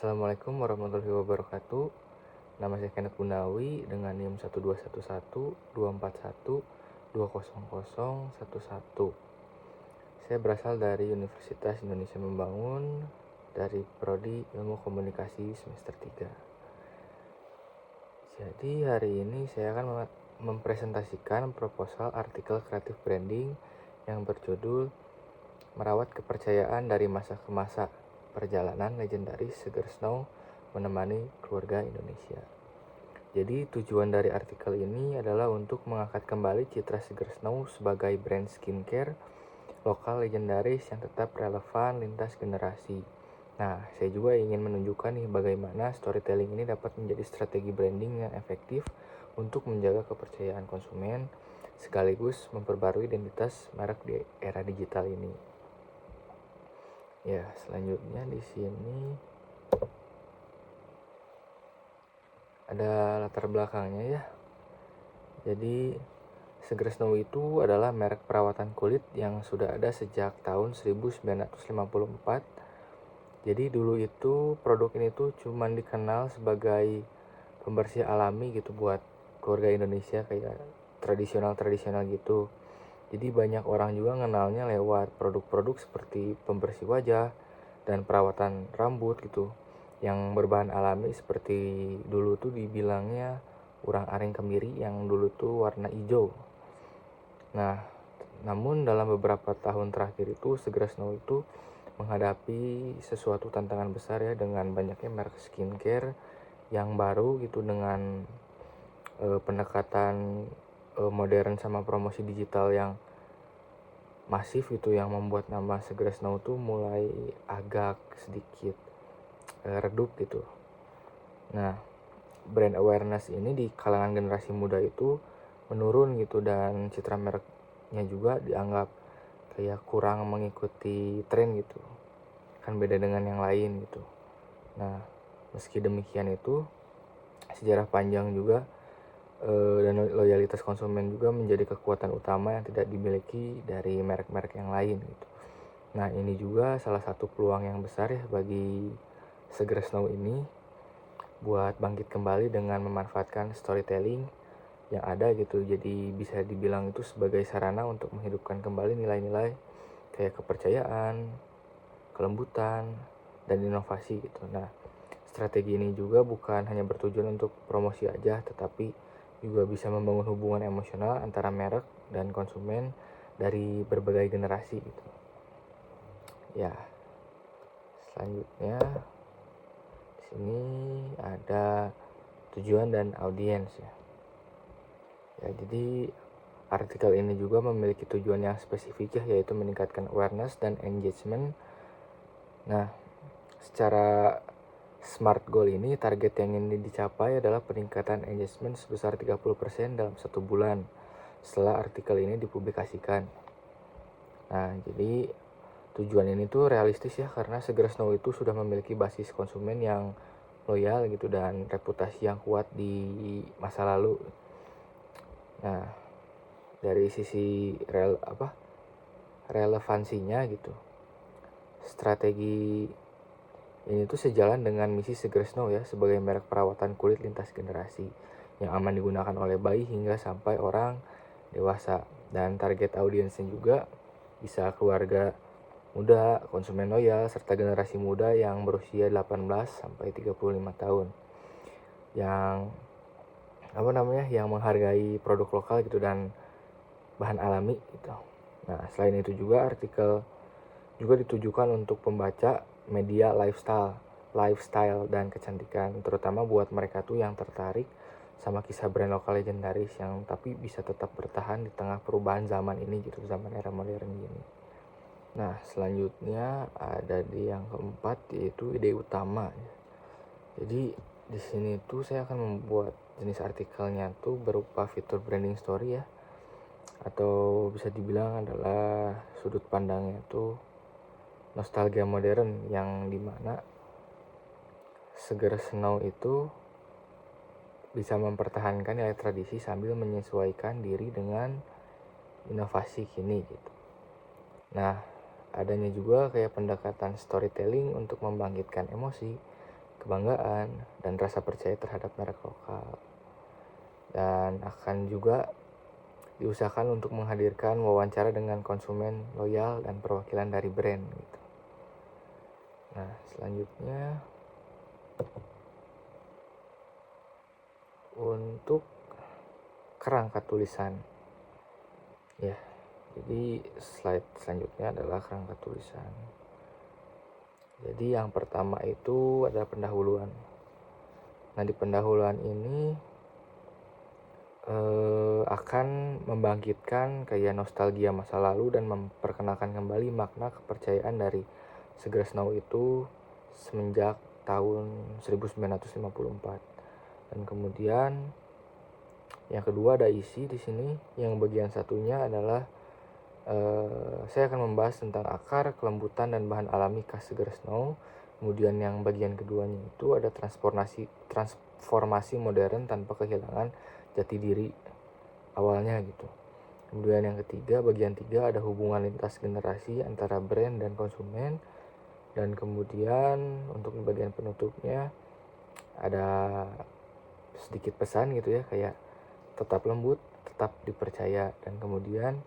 Assalamualaikum warahmatullahi wabarakatuh. Nama saya Kenneth Gunawi dengan NIM 1211241200011. Saya berasal dari Universitas Indonesia Membangun dari Prodi Ilmu Komunikasi semester 3. Jadi hari ini saya akan mempresentasikan proposal artikel kreatif branding yang berjudul Merawat Kepercayaan dari Masa ke Masa, Perjalanan Legendaris Sugar Snow Menemani Keluarga Indonesia. Jadi tujuan dari artikel ini adalah untuk mengangkat kembali citra Sugar Snow sebagai brand skincare lokal legendaris yang tetap relevan lintas generasi. Nah, saya juga ingin menunjukkan nih bagaimana storytelling ini dapat menjadi strategi branding yang efektif untuk menjaga kepercayaan konsumen sekaligus memperbarui identitas merek di era digital ini. Ya, selanjutnya di sini ada latar belakangnya ya. Jadi Sugar Snow itu adalah merek perawatan kulit yang sudah ada sejak tahun 1954. Jadi dulu itu produk ini tuh cuman dikenal sebagai pembersih alami gitu buat keluarga Indonesia kayak tradisional gitu. Jadi banyak orang juga kenalnya lewat produk-produk seperti pembersih wajah dan perawatan rambut gitu yang berbahan alami, seperti dulu tuh dibilangnya urang aring kemiri yang dulu tuh warna hijau. Nah, namun dalam beberapa tahun terakhir itu Sugar Snow itu menghadapi sesuatu tantangan besar ya, dengan banyaknya merek skincare yang baru gitu dengan pendekatan modern sama promosi digital yang masif gitu, yang membuat nama Sugar Snow tuh mulai agak sedikit redup gitu. Nah, brand awareness ini di kalangan generasi muda itu menurun gitu, dan citra mereknya juga dianggap kayak kurang mengikuti tren gitu, kan beda dengan yang lain gitu. Nah, meski demikian itu sejarah panjang juga dan loyalitas konsumen juga menjadi kekuatan utama yang tidak dimiliki dari merek-merek yang lain gitu. Nah, ini juga salah satu peluang yang besar ya bagi Sugar Snow ini buat bangkit kembali dengan memanfaatkan storytelling yang ada gitu. Jadi bisa dibilang itu sebagai sarana untuk menghidupkan kembali nilai-nilai kayak kepercayaan, kelembutan, dan inovasi gitu. Nah, strategi ini juga bukan hanya bertujuan untuk promosi aja, tetapi juga bisa membangun hubungan emosional antara merek dan konsumen dari berbagai generasi gitu. Ya, selanjutnya di sini ada tujuan dan audiens ya. Ya, jadi artikel ini juga memiliki tujuan yang spesifik ya, yaitu meningkatkan awareness dan engagement. Nah, secara SMART goal ini, target yang ingin dicapai adalah peningkatan engagement sebesar 30% dalam 1 bulan setelah artikel ini dipublikasikan. Nah, jadi tujuan ini tuh realistis ya, karena Sugar Snow itu sudah memiliki basis konsumen yang loyal gitu dan reputasi yang kuat di masa lalu. Nah, dari sisi relevansinya gitu, strategi ini tuh sejalan dengan misi Sugar Snow ya, sebagai merek perawatan kulit lintas generasi yang aman digunakan oleh bayi hingga sampai orang dewasa. Dan target audiensnya juga bisa keluarga muda, konsumen loyal, serta generasi muda yang berusia 18 sampai 35 tahun. Yang menghargai produk lokal gitu dan bahan alami gitu. Nah, selain itu juga artikel juga ditujukan untuk pembaca media lifestyle dan kecantikan, terutama buat mereka tuh yang tertarik sama kisah brand lokal legendaris yang tapi bisa tetap bertahan di tengah perubahan zaman ini gitu, zaman era modern gini. Nah, selanjutnya ada di yang keempat, yaitu ide utama. Jadi di sini tuh saya akan membuat jenis artikelnya tuh berupa fitur branding story ya, atau bisa dibilang adalah sudut pandangnya tuh nostalgia modern, yang dimana Sugar Snow itu bisa mempertahankan nilai tradisi sambil menyesuaikan diri dengan inovasi kini gitu. Nah, adanya juga kayak pendekatan storytelling untuk membangkitkan emosi, kebanggaan, dan rasa percaya terhadap merek lokal. Dan akan juga diusahakan untuk menghadirkan wawancara dengan konsumen loyal dan perwakilan dari brand gitu. Nah, selanjutnya untuk kerangka tulisan. Ya, jadi slide selanjutnya adalah kerangka tulisan. Jadi yang pertama itu adalah pendahuluan. Nah, di pendahuluan ini akan membangkitkan kayak nostalgia masa lalu dan memperkenalkan kembali makna kepercayaan dari Seger Snow itu semenjak tahun 1954. Dan kemudian yang kedua ada isi di sini. Yang bagian satunya adalah saya akan membahas tentang akar, kelembutan, dan bahan alami khas Seger Snow. Kemudian yang bagian keduanya itu ada transformasi modern tanpa kehilangan jati diri awalnya gitu. Kemudian yang ketiga, bagian 3 ada hubungan lintas generasi antara brand dan konsumen. Dan kemudian untuk bagian penutupnya ada sedikit pesan gitu ya, kayak tetap lembut, tetap dipercaya, dan kemudian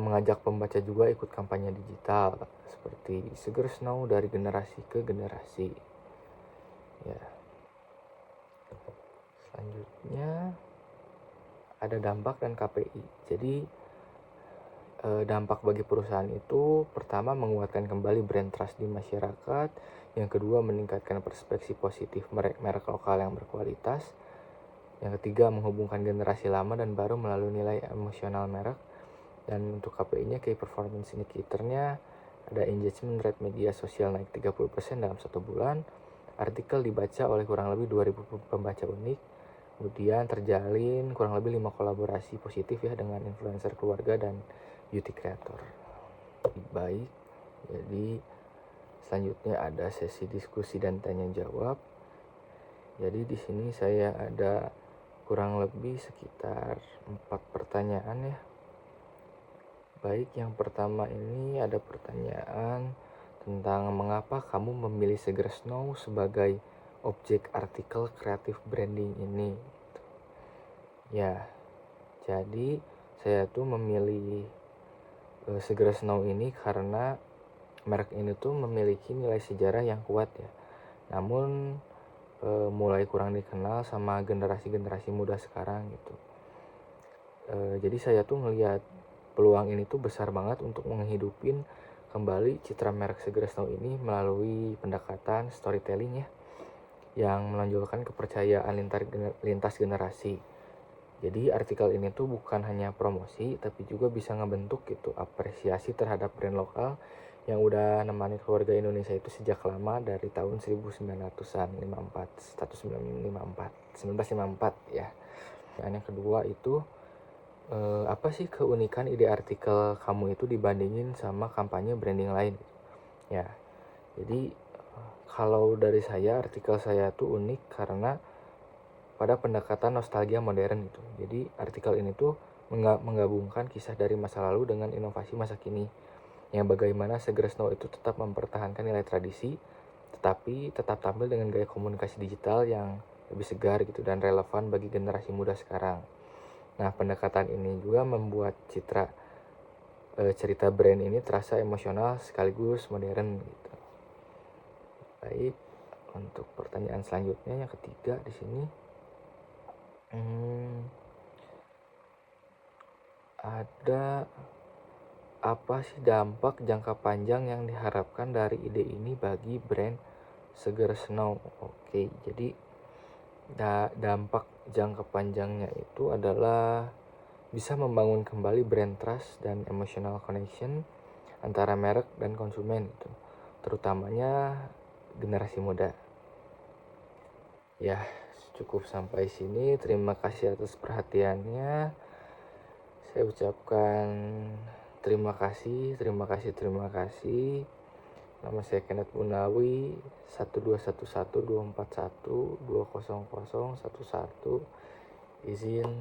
mengajak pembaca juga ikut kampanye digital seperti Seger Snow dari generasi ke generasi. Ya. Selanjutnya ada dampak dan KPI. Jadi dampak bagi perusahaan itu pertama menguatkan kembali brand trust di masyarakat, yang kedua meningkatkan perspektif positif merek lokal yang berkualitas, yang ketiga menghubungkan generasi lama dan baru melalui nilai emosional merek, dan untuk KPI-nya key performance indicator-nya ada engagement rate media sosial naik 30% dalam 1 bulan, artikel dibaca oleh kurang lebih 2000 pembaca unik, kemudian terjalin kurang lebih 5 kolaborasi positif ya dengan influencer keluarga dan beauty creator. Baik, jadi selanjutnya ada sesi diskusi dan tanya jawab. Jadi di sini saya ada kurang lebih sekitar 4 pertanyaan ya. Baik, yang pertama ini ada pertanyaan tentang mengapa kamu memilih Seger Snow sebagai objek artikel kreatif branding ini. Ya, jadi saya tuh memilih Seger Snow ini karena merek ini tuh memiliki nilai sejarah yang kuat ya. Namun mulai kurang dikenal sama generasi-generasi muda sekarang gitu. Jadi saya tuh ngelihat peluang ini tuh besar banget untuk menghidupin kembali citra merek Seger Snow ini melalui pendekatan storytelling ya, yang menonjolkan kepercayaan lintas generasi. Jadi artikel ini tuh bukan hanya promosi, tapi juga bisa ngebentuk gitu apresiasi terhadap brand lokal yang udah nemani keluarga Indonesia itu sejak lama dari tahun 1954 ya. Dan yang kedua itu apa sih keunikan ide artikel kamu itu dibandingin sama kampanye branding lain? Ya, jadi kalau dari saya, artikel saya tuh unik karena pada pendekatan nostalgia modern gitu. Jadi artikel ini tuh menggabungkan kisah dari masa lalu dengan inovasi masa kini, yang bagaimana Seger Snow itu tetap mempertahankan nilai tradisi, tetapi tetap tampil dengan gaya komunikasi digital yang lebih segar gitu dan relevan bagi generasi muda sekarang. Nah, pendekatan ini juga membuat cerita brand ini terasa emosional sekaligus modern gitu. Baik, untuk pertanyaan selanjutnya yang ketiga di sini. Ada apa sih dampak jangka panjang yang diharapkan dari ide ini bagi brand Seger Snow? Oke, jadi dampak jangka panjangnya itu adalah bisa membangun kembali brand trust dan emotional connection antara merek dan konsumen gitu, terutamanya generasi muda. Ya, cukup sampai sini. Terima kasih atas perhatiannya. Saya ucapkan terima kasih. Nama saya Kenneth Gunawi, 121124120011. Izin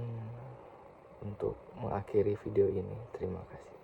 untuk mengakhiri video ini. Terima kasih.